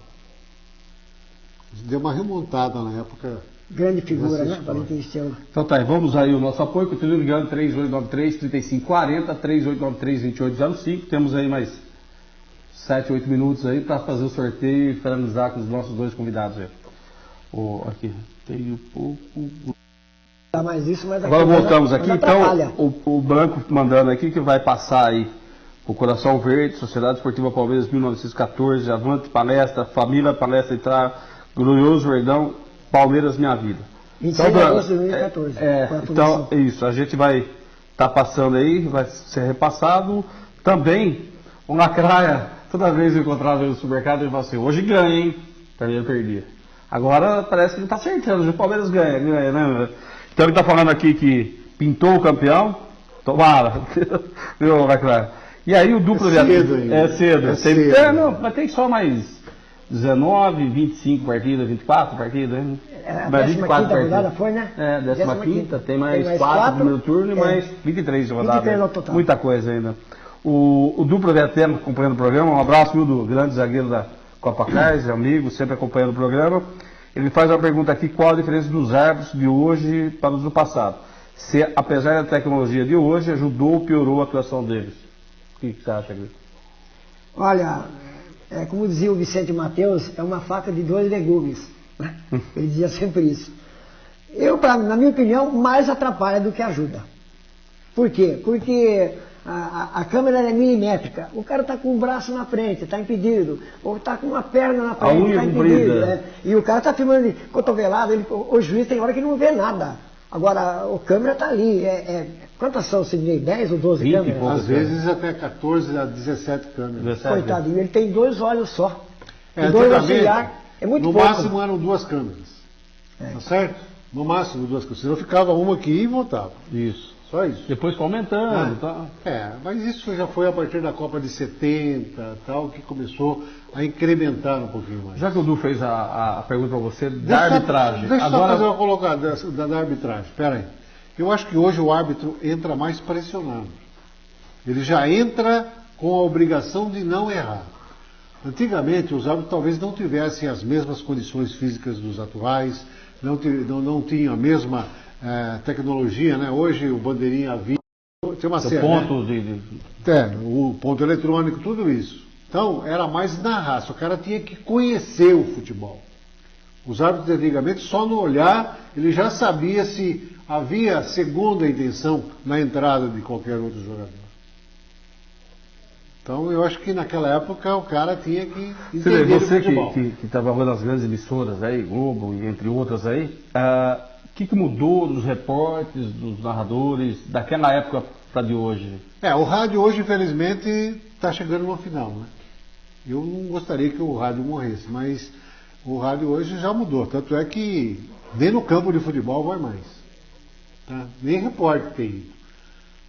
Deu uma remontada na época. Grande figura, né? Valentim Esteva. Então tá, vamos aí o nosso apoio, continue ligando 3893-3540, 3893-2805. Temos aí mais 7, 8 minutos aí para fazer o sorteio e finalizar com os nossos dois convidados aí. Aqui, tem um pouco. Dá mais isso, mas agora voltamos aqui, então o Branco mandando aqui que vai passar aí o Coração Verde, Sociedade Esportiva Palmeiras 1914, Avante Palestra, Família Palestra Entrar, Glorioso Verdão, Palmeiras Minha Vida. 26 de agosto de 2014. Então, isso, a gente vai estar passando aí, vai ser repassado. Também, o Lacraia, toda vez que eu encontrava ele no supermercado, ele falava assim, hoje ganha, hein? Também eu perdia. Agora parece que ele está acertando, hoje o Palmeiras ganha, né? Então ele está falando aqui que pintou o campeão, tomara, viu, Lacraia? E aí o duplo de cedo. É cedo. Não, mas tem só mais 19, 25 partidas, 24 partidas, né? A 15ª rodada foi, né? 15ª, tem mais 4 no primeiro turno e mais 23 de rodada. 23 no total. Muita coisa ainda. O duplo de Ateno acompanhando o programa, um abraço, viu, do grande zagueiro da Copa Cais, amigo, sempre acompanhando o programa. Ele faz uma pergunta aqui, qual a diferença dos árbitros de hoje para os do passado? Se, apesar da tecnologia de hoje, ajudou ou piorou a atuação deles? O que você acha, Grito? Olha, como dizia o Vicente Mateus, é uma faca de 2 legumes. Né? Ele dizia sempre isso. Na minha opinião, mais atrapalha do que ajuda. Por quê? Porque a câmera é milimétrica. O cara está com o braço na frente, está impedido. Ou está com uma perna na frente, está impedido. E o cara está filmando de cotovelado, o juiz tem hora que não vê nada. Agora, a câmera está ali. Quantas são, Sidney? 10 ou 12 câmeras? Às vezes até 14 a 17 câmeras. Coitadinho, ele tem 2 olhos só. E 2 auxiliares. É muito pouco. No máximo eram 2 câmeras. Tá certo? No máximo 2 câmeras. Senão ficava uma aqui e voltava. Isso. Só isso. Depois foi aumentando. Tá? Mas isso já foi a partir da Copa de 70 tal, que começou a incrementar um pouquinho mais. Já que o Du fez a pergunta para você da arbitragem. Deixa eu só fazer uma colocada da arbitragem. Espera aí. Eu acho que hoje o árbitro entra mais pressionado. Ele já entra com a obrigação de não errar. Antigamente, os árbitros talvez não tivessem as mesmas condições físicas dos atuais, não tinham a mesma tecnologia, né? Hoje o bandeirinha havia, tem uma série, ponto o ponto eletrônico, tudo isso. Então, era mais na raça, o cara tinha que conhecer o futebol. Os árbitros antigamente, só no olhar, ele já sabia se havia segunda intenção na entrada de qualquer outro jogador. Então, eu acho que naquela época o cara tinha que entender o futebol. Você que trabalhou nas grandes emissoras aí, Globo e entre outras aí, o que mudou dos repórteres, dos narradores, daquela época para de hoje? O rádio hoje, infelizmente, está chegando no final, né? Eu não gostaria que o rádio morresse, mas o rádio hoje já mudou. Tanto é que nem no campo de futebol vai mais. Tá? Nem repórter tem ido.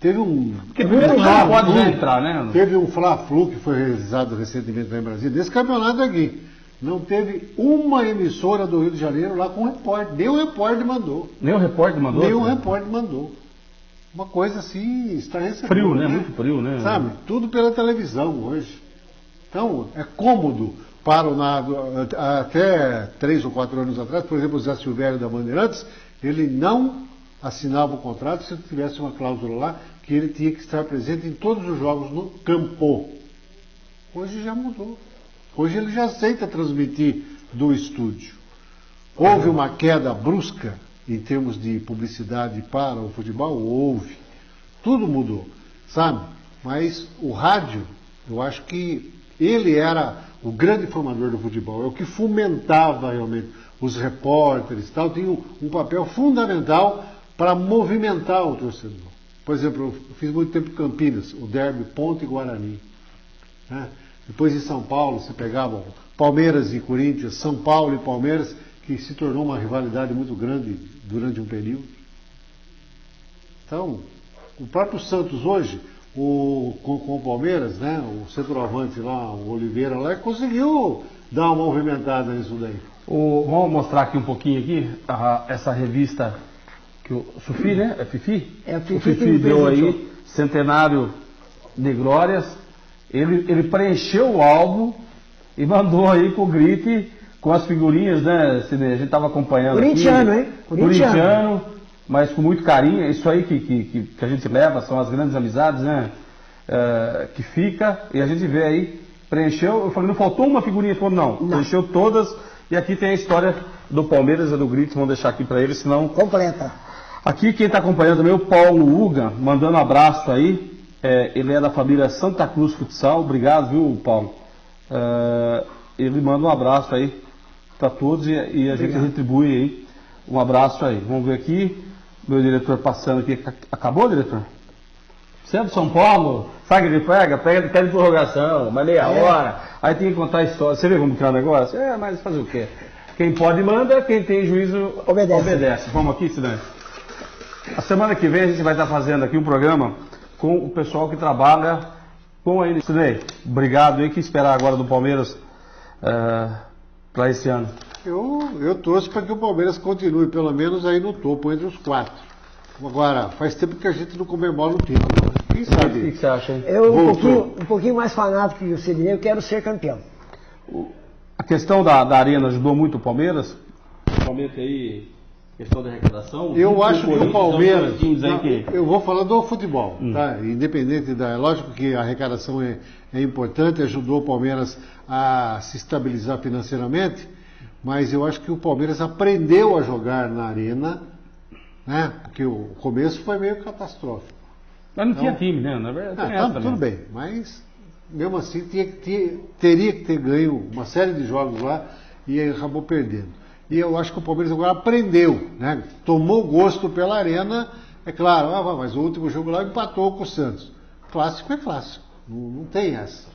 Teve um. Porque primeiro não pode já entrar, né? Teve um Fla-Flu que foi realizado recentemente lá em Brasília, desse campeonato aqui. Não teve uma emissora do Rio de Janeiro lá com repórter. Nem o repórter mandou. Nem o repórter mandou? Nem o repórter mandou. Uma coisa assim, estarrecedora. Frio, né? Muito frio, né? Sabe? Tudo pela televisão hoje. Então, é cômodo para até 3 ou 4 anos atrás, por exemplo, o Zé Silvério da Bandeirantes, ele não assinava o contrato se tivesse uma cláusula lá que ele tinha que estar presente em todos os jogos no campo. Hoje já mudou. Hoje ele já aceita transmitir do estúdio. Houve uma queda brusca em termos de publicidade para o futebol? Houve. Tudo mudou, sabe? Mas o rádio, eu acho que ele era o grande formador do futebol, é o que fomentava realmente os repórteres e tal, tinha um papel fundamental para movimentar o torcedor. Por exemplo, eu fiz muito tempo em Campinas, o derby Ponte e Guarani, né? Depois em São Paulo, se pegavam Palmeiras e Corinthians, São Paulo e Palmeiras, que se tornou uma rivalidade muito grande durante um período. Então, o próprio Santos hoje, com o Palmeiras, né, o centroavante lá, o Oliveira lá, conseguiu dar uma movimentada nisso daí. Vamos mostrar aqui um pouquinho aqui, essa revista que o Sufi, né? É Fifi? É a Fifi o Fifi que deu aí, presenteou. Centenário de Glórias. Ele preencheu o álbum e mandou aí com o grite, com as figurinhas, né, Sidney? A gente estava acompanhando Corintiano, aqui. hein? Corintiano. Mas com muito carinho. É isso aí que a gente leva, são as grandes amizades, né? Que fica, e a gente vê aí, preencheu. Eu falei, não faltou uma figurinha? Ele falou, não, preencheu todas. E aqui tem a história do Palmeiras e do grito, vamos deixar aqui para eles, senão... Completa. Aqui quem está acompanhando também é o Paulo Uga, mandando um abraço aí. Ele é da família Santa Cruz Futsal. Obrigado, viu, Paulo? Ele manda um abraço aí para todos e a gente retribui aí um abraço aí. Vamos ver aqui, meu diretor passando aqui. Acabou, diretor? Você é do São Paulo? Sabe que ele pede prorrogação, mas meia hora. Aí tem que contar a história. Você vê como que é o negócio? Mas fazer o quê? Quem pode manda, quem tem juízo obedece. Vamos aqui, Cidane? A semana que vem a gente vai estar fazendo aqui um programa com o pessoal que trabalha com a Cidane. Obrigado. E que esperar agora do Palmeiras para esse ano? Eu torço para que o Palmeiras continue pelo menos aí no topo, entre os 4. Agora, faz tempo que a gente não comemora o título. Quem sabe? O que você acha, hein? Eu, um pouquinho mais fanático que o Sidney, eu quero ser campeão. A questão da arena ajudou muito o Palmeiras? Principalmente aí, questão da arrecadação? Eu acho que o Palmeiras... que... Eu vou falar do futebol, tá? Independente da... Lógico que a arrecadação é importante, ajudou o Palmeiras a se estabilizar financeiramente, mas eu acho que o Palmeiras aprendeu a jogar na arena, né? Porque o começo foi meio catastrófico. Mas não tinha time, né? Na verdade, tudo bem, mas mesmo assim teria que ter ganho uma série de jogos lá e aí acabou perdendo. E eu acho que o Palmeiras agora aprendeu, né? Tomou gosto pela arena, é claro, mas o último jogo lá empatou com o Santos. Clássico é clássico, não tem essa.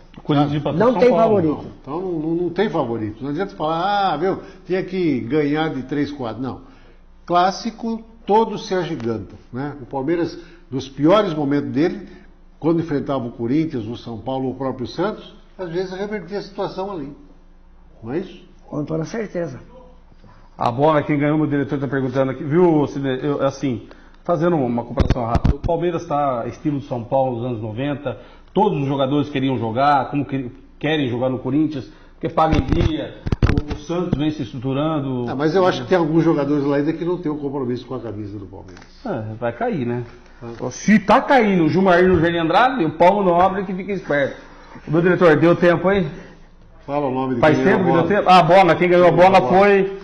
Não tem favorito. Então não tem favorito. Não adianta falar, tinha que ganhar de 3-4. Não. Clássico, todos se agigantam, né? O Palmeiras, nos piores momentos dele, quando enfrentava o Corinthians, o São Paulo, o próprio Santos, às vezes revertia a situação ali. Não é isso? Com toda certeza. A bola, quem ganhou, meu diretor está perguntando aqui, viu, assim, fazendo uma comparação rápida, o Palmeiras está estilo de São Paulo nos anos 90, todos os jogadores queriam jogar, como querem jogar no Corinthians, porque paga em dia, o Santos vem se estruturando. Mas eu acho que tem alguns jogadores lá ainda que não têm um compromisso com a camisa do Palmeiras. Vai cair, né? Se tá caindo o Gilmar no Eugênio Andrade, o Paulo Nobre que fica esperto. O meu diretor, deu tempo aí? Fala o nome de Faz quem tempo que ganhou deu tempo? A bola, quem ganhou a bola foi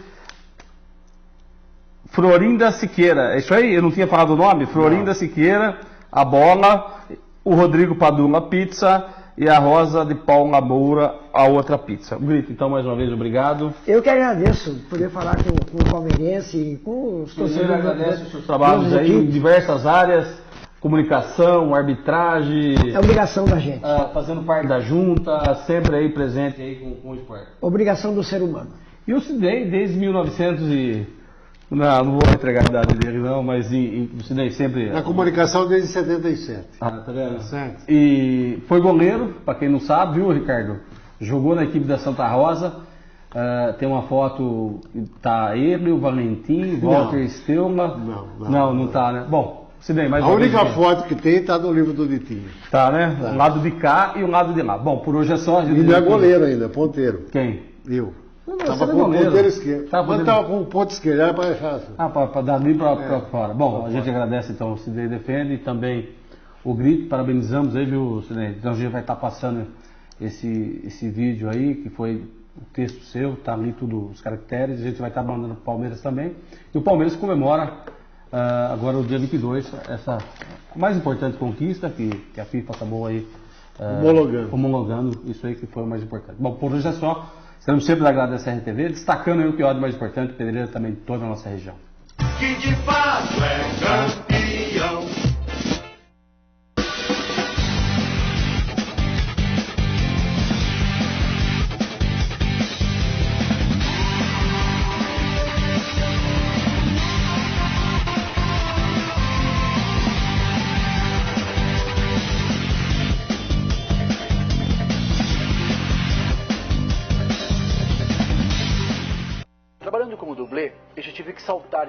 Florinda Siqueira. É isso aí? Eu não tinha falado o nome? Florinda Siqueira, a bola, o Rodrigo Padula, pizza, e a Rosa de Paula Moura, a outra pizza. Grito, então, mais uma vez, obrigado. Eu que agradeço poder falar com o palmeirense e com os torcedores. Eu agradeço os seus trabalhos aí em diversas áreas, comunicação, arbitragem. É obrigação da gente. Fazendo parte da junta, sempre aí presente aí com o esporte. Obrigação do ser humano. E eu estudei desde 1900 e... Não vou entregar a idade dele não, mas você nem sempre... Na comunicação desde 77. Ah, tá vendo? Certo. E foi goleiro, para quem não sabe, viu, Ricardo? Jogou na equipe da Santa Rosa. Tem uma foto que tá ele, o Valentim, Walter Steuma. Não tá, né? Bom, se bem, mais a única foto que tem está no livro do Ditinho. Tá, né? Um lado de cá e um lado de lá. Bom, por hoje é só. E não é goleiro ainda, é ponteiro. Quem? Eu. Não, Tava com o ponteiro esquerdo. Mas tava com o ponto esquerdo para achar. para dar ali para fora. Bom, a gente agradece então o Sidney Defende e também o Grito. Parabenizamos aí, viu, Sidney? Então a gente vai estar passando esse vídeo aí, que foi o texto seu, tá ali tudo os caracteres. A gente vai estar mandando para o Palmeiras também. E o Palmeiras comemora agora o dia 22 essa mais importante conquista que a FIFA acabou aí homologando. Isso aí que foi o mais importante. Bom, por hoje é só. Estamos sempre da grade da CRTV, destacando aí o que é o mais importante, Pedreira também de toda a nossa região. Que de fato é campeão. Trabalhando como dublê, eu já tive que saltar